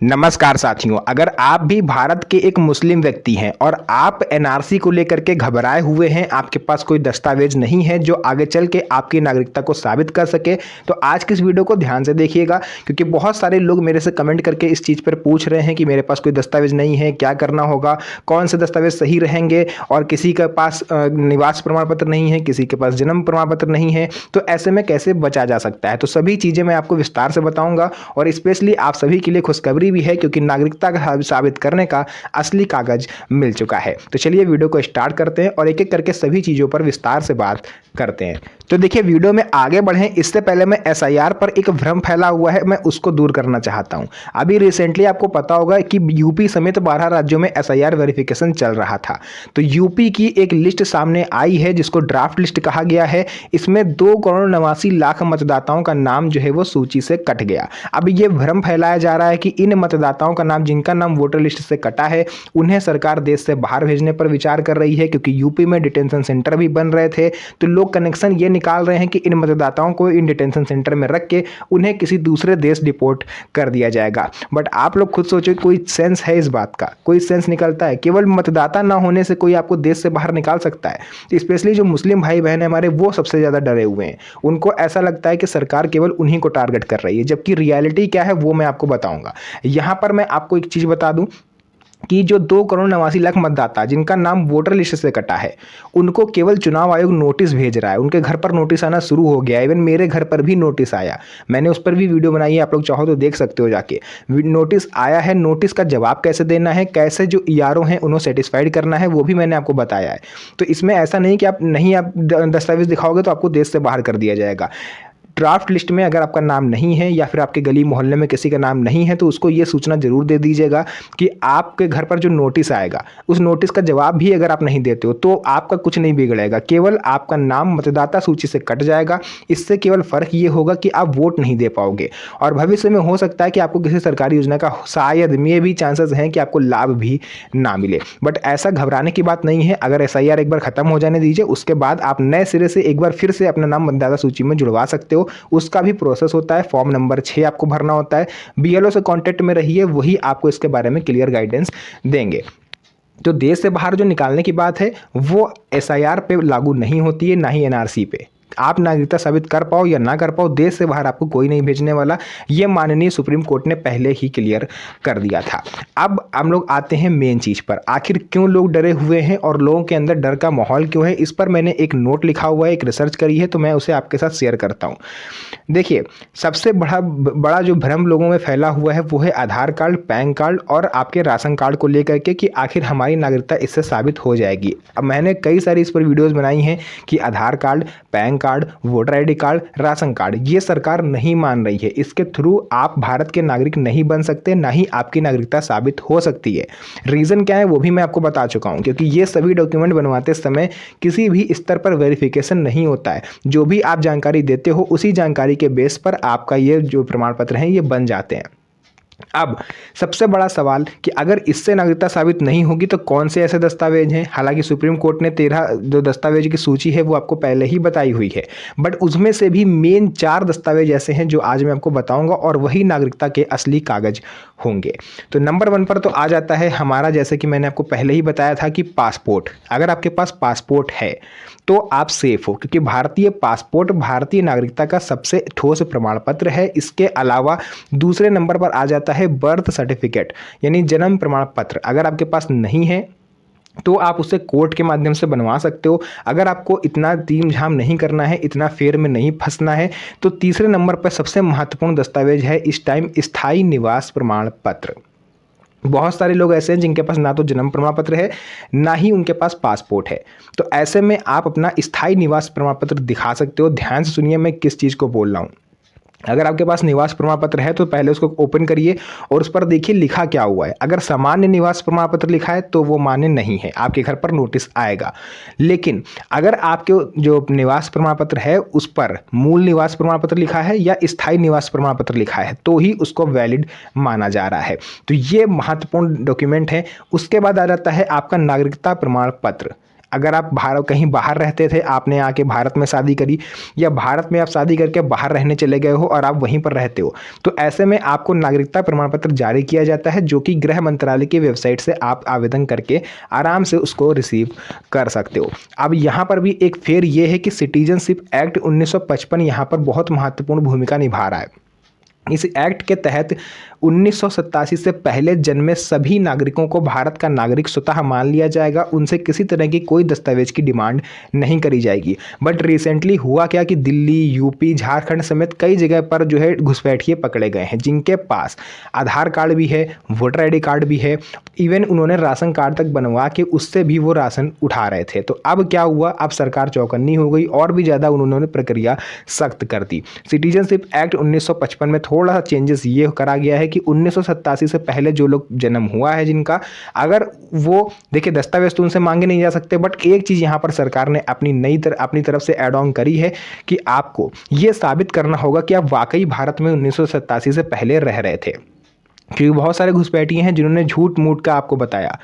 नमस्कार साथियों, अगर आप भी भारत के एक मुस्लिम व्यक्ति हैं और आप एनआरसी को लेकर के घबराए हुए हैं, आपके पास कोई दस्तावेज नहीं है जो आगे चल के आपकी नागरिकता को साबित कर सके, तो आज की इस वीडियो को ध्यान से देखिएगा। क्योंकि बहुत सारे लोग मेरे से कमेंट करके इस चीज़ पर पूछ रहे हैं कि मेरे पास कोई दस्तावेज नहीं है, क्या करना होगा, कौन से दस्तावेज सही रहेंगे, और किसी के पास निवास प्रमाण पत्र नहीं है, किसी के पास जन्म प्रमाण पत्र नहीं है, तो ऐसे में कैसे बचा जा सकता है। तो सभी चीज़ें मैं आपको विस्तार से बताऊंगा और स्पेशली आप सभी के लिए खुशखबरी भी है, क्योंकि नागरिकता का साबित करने का असली कागज मिल चुका है। तो चलिए वीडियो को स्टार्ट करते हैं और एक एक करके सभी चीज़ों पर विस्तार से बात करते हैं। तो देखिए, वीडियो में आगे बढ़ें इससे पहले मैं एसआईआर पर एक भ्रम फैला हुआ है, मैं उसको दूर करना चाहता हूं। अभी रिसेंटली आपको पता होगा कि यूपी समेत 12 राज्यों में एसआईआर वेरिफिकेशन चल रहा था। तो यूपी की एक लिस्ट सामने आई है जिसको ड्राफ्ट लिस्ट कहा गया है। इसमें 2,89,00,000 मतदाताओं का नाम जो है वो सूची से कट गया। अब ये भ्रम फैलाया जा रहा है कि इन मतदाताओं का नाम, जिनका नाम वोटर लिस्ट से कटा है, उन्हें सरकार देश से बाहर भेजने पर विचार कर रही है, क्योंकि यूपी में डिटेंशन सेंटर भी बन रहे थे। तो लोग कनेक्शन ये निकाल रहे हैं कि इन मतदाताओं को इन डिटेंशन सेंटर में रख के उन्हें किसी दूसरे देश डिपोर्ट कर दिया जाएगा। बट आप लोग खुद सोचो, कोई सेंस है इस बात का? कोई सेंस निकलता है? केवल मतदाता ना होने से कोई आपको देश से बाहर निकाल सकता है? स्पेशली जो मुस्लिम भाई बहन है हमारे, वो सबसे ज़्यादा डरे हुए हैं। उनको ऐसा लगता है कि सरकार केवल उन्हीं को टारगेट कर रही है, जबकि रियलिटी क्या है वो मैं आपको बताऊंगा। यहाँ पर मैं आपको एक चीज़ बता दूं कि जो 2,89,00,000 मतदाता जिनका नाम वोटर लिस्ट से कटा है, उनको केवल चुनाव आयोग नोटिस भेज रहा है। उनके घर पर नोटिस आना शुरू हो गया। इवन मेरे घर पर भी नोटिस आया, मैंने उस पर भी वीडियो बनाई है, आप लोग चाहो तो देख सकते हो जाके। नोटिस आया है, नोटिस का जवाब कैसे देना है, कैसे जो ईआरओ हैं उन्हें सेटिस्फाइड करना है, वो भी मैंने आपको बताया है। तो इसमें ऐसा नहीं कि आप दस्तावेज दिखाओगे तो आपको देश से बाहर कर दिया जाएगा। ड्राफ्ट लिस्ट में अगर आपका नाम नहीं है या फिर आपके गली मोहल्ले में किसी का नाम नहीं है, तो उसको ये सूचना जरूर दे दीजिएगा कि आपके घर पर जो नोटिस आएगा, उस नोटिस का जवाब भी अगर आप नहीं देते हो तो आपका कुछ नहीं बिगड़ेगा, केवल आपका नाम मतदाता सूची से कट जाएगा। इससे केवल फर्क ये होगा कि आप वोट नहीं दे पाओगे, और भविष्य में हो सकता है कि आपको किसी सरकारी योजना का शायद में भी चांसेस हैं कि आपको लाभ भी ना मिले। बट ऐसा घबराने की बात नहीं है। अगर एसआईआर एक बार खत्म हो जाने दीजिए, उसके बाद आप नए सिरे से एक बार फिर से अपना नाम मतदाता सूची में जुड़वा सकते हो। उसका भी प्रोसेस होता है, फॉर्म नंबर 6 आपको भरना होता है। बीएलओ से कांटेक्ट में रहिए, वही आपको इसके बारे में क्लियर गाइडेंस देंगे। तो देश से बाहर जो निकालने की बात है वो एसआईआर पे लागू नहीं होती है, ना ही एनआरसी पे। आप नागरिकता साबित कर पाओ या ना कर पाओ, देश से बाहर आपको कोई नहीं भेजने वाला। ये माननीय सुप्रीम कोर्ट ने पहले ही क्लियर कर दिया था। अब हम लोग आते हैं मेन चीज़ पर, आखिर क्यों लोग डरे हुए हैं और लोगों के अंदर डर का माहौल क्यों है। इस पर मैंने एक नोट लिखा हुआ है, एक रिसर्च करी है, तो मैं उसे आपके साथ शेयर करता हूँ। देखिए, सबसे बड़ा जो भ्रम लोगों में फैला हुआ है वो है आधार कार्ड, पैन कार्ड और आपके राशन कार्ड को लेकर के कि आखिर हमारी नागरिकता इससे साबित हो जाएगी। अब मैंने कई सारी इस पर वीडियोस बनाई हैं कि Aadhaar card, PAN card, voter ID card, ration card, ये सरकार नहीं मान रही है। इसके थ्रू आप भारत के नागरिक नहीं बन सकते, ना ही आपकी नागरिकता साबित हो सकती है। रीज़न क्या है वो भी मैं आपको बता चुका हूँ, क्योंकि ये सभी डॉक्यूमेंट बनवाते समय किसी भी स्तर पर वेरिफिकेशन नहीं होता है। जो भी आप जानकारी देते हो उसी जानकारी के बेस पर आपका ये जो प्रमाण पत्र हैं ये बन जाते हैं। अब सबसे बड़ा सवाल कि अगर इससे नागरिकता साबित नहीं होगी तो कौन से ऐसे दस्तावेज हैं। हालांकि सुप्रीम कोर्ट ने 13 जो दस्तावेज की सूची है वो आपको पहले ही बताई हुई है, बट उसमें से भी मेन 4 दस्तावेज ऐसे हैं जो आज मैं आपको बताऊंगा, और वही नागरिकता के असली कागज होंगे। तो नंबर 1 पर तो आ जाता है हमारा, जैसे कि मैंने आपको पहले ही बताया था कि पासपोर्ट। अगर आपके पास पासपोर्ट है तो आप सेफ हो, क्योंकि भारतीय पासपोर्ट भारतीय नागरिकता का सबसे ठोस प्रमाण पत्र है। इसके अलावा दूसरे नंबर पर आ जाता है बर्थ सर्टिफिकेट, यानी जन्म प्रमाण पत्र। अगर आपके पास नहीं है तो आप उसे कोर्ट के माध्यम से बनवा सकते हो। अगर आपको इतना तीम झाम नहीं करना है, इतना फेर में नहीं फंसना है, तो तीसरे नंबर पर सबसे महत्वपूर्ण दस्तावेज है इस टाइम स्थायी निवास प्रमाण पत्र। बहुत सारे लोग ऐसे हैं जिनके पास ना तो जन्म प्रमाण पत्र है, ना ही उनके पास पासपोर्ट है। तो ऐसे में आप अपना स्थायी निवास प्रमाण पत्र दिखा सकते हो। ध्यान से सुनिए मैं किस चीज़ को बोल रहा हूँ। अगर आपके पास निवास प्रमाण पत्र है तो पहले उसको ओपन करिए और उस पर देखिए लिखा क्या हुआ है। अगर सामान्य निवास प्रमाण पत्र लिखा है तो वो मान्य नहीं है, आपके घर पर नोटिस आएगा। लेकिन अगर आपके जो निवास प्रमाण पत्र है उस पर मूल निवास प्रमाण पत्र लिखा है या स्थायी निवास प्रमाण पत्र लिखा है तो ही उसको वैलिड माना जा रहा है। तो ये महत्वपूर्ण डॉक्यूमेंट है। उसके बाद आ जाता है आपका नागरिकता प्रमाण पत्र। अगर आप कहीं बाहर रहते थे, आपने आके भारत में शादी करी, या भारत में आप शादी करके बाहर रहने चले गए हो और आप वहीं पर रहते हो, तो ऐसे में आपको नागरिकता प्रमाण पत्र जारी किया जाता है, जो कि गृह मंत्रालय की वेबसाइट से आप आवेदन करके आराम से उसको रिसीव कर सकते हो। अब यहाँ पर भी एक फेर ये है कि सिटीजनशिप एक्ट 1955 यहाँ पर बहुत महत्वपूर्ण भूमिका निभा रहा है। इस एक्ट के तहत 1987 से पहले जन्मे सभी नागरिकों को भारत का नागरिक स्वतः मान लिया जाएगा, उनसे किसी तरह की कोई दस्तावेज की डिमांड नहीं करी जाएगी। बट रिसेंटली हुआ क्या कि दिल्ली, यूपी, झारखंड समेत कई जगह पर जो है घुसपैठिए पकड़े गए हैं, जिनके पास आधार कार्ड भी है, वोटर आईडी कार्ड भी है, इवन उन्होंने राशन कार्ड तक बनवा के उससे भी वो राशन उठा रहे थे। तो अब क्या हुआ, अब सरकार चौकन्नी हो गई और भी ज़्यादा उन्होंने प्रक्रिया सख्त कर दी। सिटीजनशिप एक्ट 1955 में थोड़ा सा चेंजेस ये करा गया है कि 1987 से पहले जो लोग जन्म हुआ है जिनका, अगर वो देखिए दस्तावेज तो उनसे मांगे नहीं जा सकते, बट एक चीज़ यहाँ पर सरकार ने अपनी तरफ से ऐड ऑन करी है कि आपको ये साबित करना होगा कि आप वाकई भारत में 1987 से पहले रह रहे थे। क्योंकि बहुत सारे घुसपैठिए हैं जिन्होंने झूठ मूठ का आपको बताया,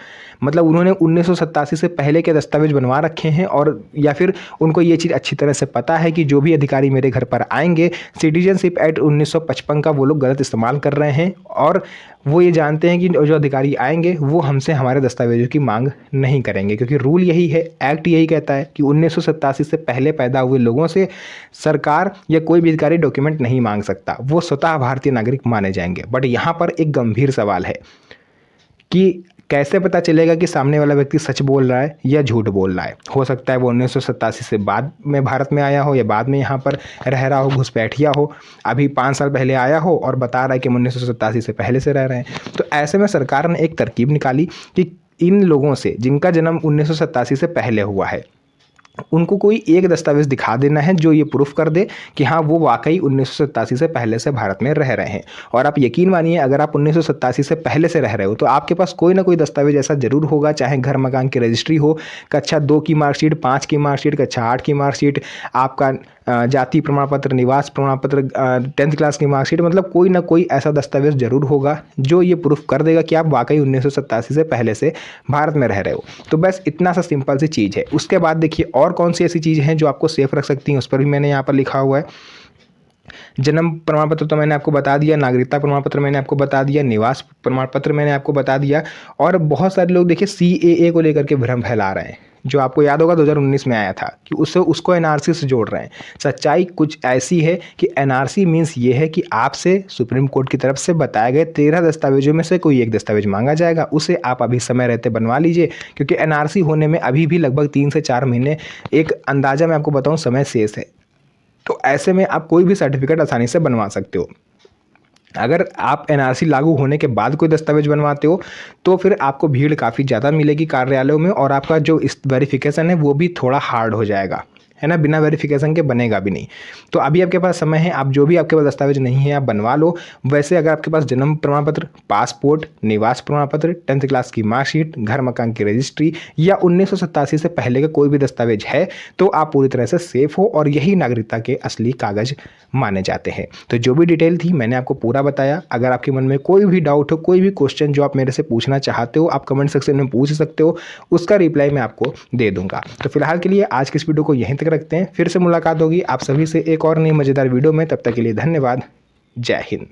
मतलब उन्होंने 1987 से पहले के दस्तावेज बनवा रखे हैं, और या फिर उनको ये चीज़ अच्छी तरह से पता है कि जो भी अधिकारी मेरे घर पर आएंगे, सिटीजनशिप एक्ट 1955 का वो लोग गलत इस्तेमाल कर रहे हैं, और वो ये जानते हैं कि जो अधिकारी आएंगे वो हमसे हमारे दस्तावेजों की मांग नहीं करेंगे, क्योंकि रूल यही है, एक्ट यही कहता है कि 1987 से पहले पैदा हुए लोगों से सरकार या कोई भी अधिकारी डॉक्यूमेंट नहीं मांग सकता, वो स्वतः भारतीय नागरिक माने जाएंगे। बट यहाँ पर एक गंभीर सवाल है कि कैसे पता चलेगा कि सामने वाला व्यक्ति सच बोल रहा है या झूठ बोल रहा है। हो सकता है वो 1987 से बाद में भारत में आया हो, या बाद में यहाँ पर रह रहा हो, घुसपैठिया हो, अभी 5 साल पहले आया हो और बता रहा है कि हम 1987 से पहले से रह रहे हैं। तो ऐसे में सरकार ने एक तरकीब निकाली कि इन लोगों से जिनका जन्म 1987 से पहले हुआ है, उनको कोई एक दस्तावेज दिखा देना है जो ये प्रूफ कर दे कि हाँ वो वाकई 1987 से पहले से भारत में रह रहे हैं। और आप यकीन मानिए, अगर आप 1987 से पहले से रह रहे हो तो आपके पास कोई ना कोई दस्तावेज ऐसा जरूर होगा, चाहे घर मकान की रजिस्ट्री हो, कक्षा 2 की मार्कशीट, 5 की मार्कशीट, कक्षा 8 की मार्कशीट, आपका जाति प्रमाण पत्र, निवास प्रमाण पत्र, 10th क्लास की मार्कशीट, मतलब कोई ना कोई ऐसा दस्तावेज जरूर होगा जो ये प्रूफ कर देगा कि आप वाकई 1987 से पहले से भारत में रह रहे हो। तो बस इतना सा सिंपल सी चीज़ है। उसके बाद देखिए और कौन सी ऐसी चीज़ें हैं जो आपको सेफ रख सकती हैं, उस पर भी मैंने यहाँ पर लिखा हुआ है। जन्म प्रमाण पत्र तो मैंने आपको बता दिया, नागरिकता प्रमाण पत्र मैंने आपको बता दिया, निवास प्रमाण पत्र मैंने आपको बता दिया। और बहुत सारे लोग देखिए CAA को लेकर के भ्रम फैला रहे हैं, जो आपको याद होगा 2019 में आया था, कि उसको NRC से जोड़ रहे हैं। सच्चाई कुछ ऐसी है कि NRC मीन्स ये है कि आपसे सुप्रीम कोर्ट की तरफ से बताए गए 13 दस्तावेजों में से कोई एक दस्तावेज मांगा जाएगा, उसे आप अभी समय रहते बनवा लीजिए, क्योंकि NRC होने में अभी भी लगभग 3 से 4 महीने एक अंदाज़ा मैं आपको बताऊँ समय शेष है। तो ऐसे में आप कोई भी सर्टिफिकेट आसानी से बनवा सकते हो। अगर आप NRC लागू होने के बाद कोई दस्तावेज बनवाते हो तो फिर आपको भीड़ काफ़ी ज़्यादा मिलेगी कार्यालयों में, और आपका जो इस वेरिफिकेशन है वो भी थोड़ा हार्ड हो जाएगा, है ना, बिना वेरिफिकेशन के बनेगा भी नहीं। तो अभी आपके पास समय है, आप जो भी आपके पास दस्तावेज नहीं है आप बनवा लो। वैसे अगर आपके पास जन्म प्रमाण पत्र, पासपोर्ट, निवास प्रमाण पत्र, 10th क्लास की मार्कशीट, घर मकान की रजिस्ट्री या 1987 से पहले का कोई भी दस्तावेज है तो आप पूरी तरह से सेफ हो, और यही नागरिकता के असली कागज माने जाते हैं। तो जो भी डिटेल थी मैंने आपको पूरा बताया। अगर आपके मन में कोई भी डाउट हो, कोई भी क्वेश्चन जो आप मेरे से पूछना चाहते हो, आप कमेंट सेक्शन में पूछ सकते हो, उसका रिप्लाई मैं आपको दे दूंगा। तो फिलहाल के लिए आज की इस वीडियो को यहीं तक रखते हैं, फिर से मुलाकात होगी आप सभी से एक और नई मज़ेदार वीडियो में। तब तक के लिए धन्यवाद। जय हिंद।